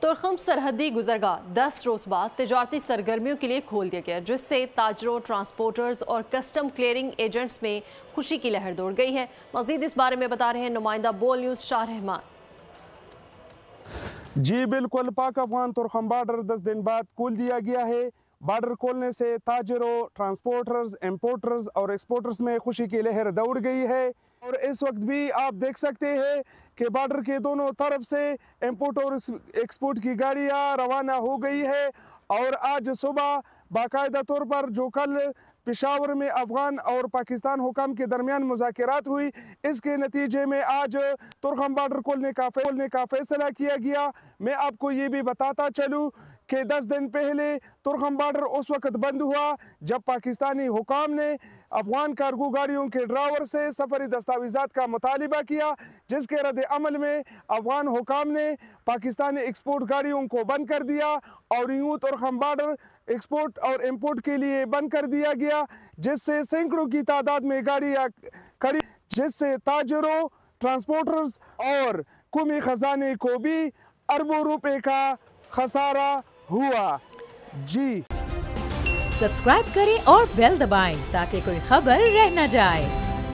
तुर्खम सरहदी गुजरगाह 10 रोज बाद तिजारती सरगर्मियों के लिए खोल दिया गया, जिससे ताजरों, ट्रांसपोर्टर्स और कस्टम क्लियरिंग एजेंट्स में खुशी की लहर दौड़ गई है। मजीद इस बारे में बता रहे हैं नुमाइंदा बोल न्यूज शाह रहमान। जी बिल्कुल, पाक अफगान तुर्खम बॉर्डर 10 दिन बाद खोल दिया गया है। बॉर्डर खोलने से ताजरों, ट्रांसपोर्टर्स, इंपोर्टर्स और एक्सपोर्टर्स में खुशी की लहर दौड़ गई है। और इस वक्त भी आप देख सकते हैं कि बॉर्डर के दोनों तरफ से इंपोर्ट और एक्सपोर्ट की गाड़ियां रवाना हो गई है। और आज सुबह बाकायदा तौर पर जो कल पेशावर में अफगान और पाकिस्तान हुकाम के दरमियान मुज़ाकरात हुई, इसके नतीजे में आज तुर्खम बॉर्डर खोलने का फैसला किया गया। मैं आपको ये भी बताता चलूँ कि 10 दिन पहले तुर्खम बॉर्डर उस वक्त बंद हुआ जब पाकिस्तानी हुकाम ने अफगान कार्गो गाड़ियों के ड्राइवर से सफरी दस्तावेजात का मुतालिबा किया, जिसके रद्द अमल में अफगान हुकाम ने पाकिस्तानी एक्सपोर्ट गाड़ियों को बंद कर दिया और यूं तुर्खम बॉर्डर एक्सपोर्ट और इंपोर्ट के लिए बंद कर दिया गया, जिससे सैकड़ों की तादाद में गाड़ियां खड़ी, जिससे ताजरों, ट्रांसपोर्टर्स और कौमी खजाने को भी अरबों रुपए का खसारा हुआ। जी सब्सक्राइब करें और बेल दबाएं ताकि कोई खबर रह न जाए।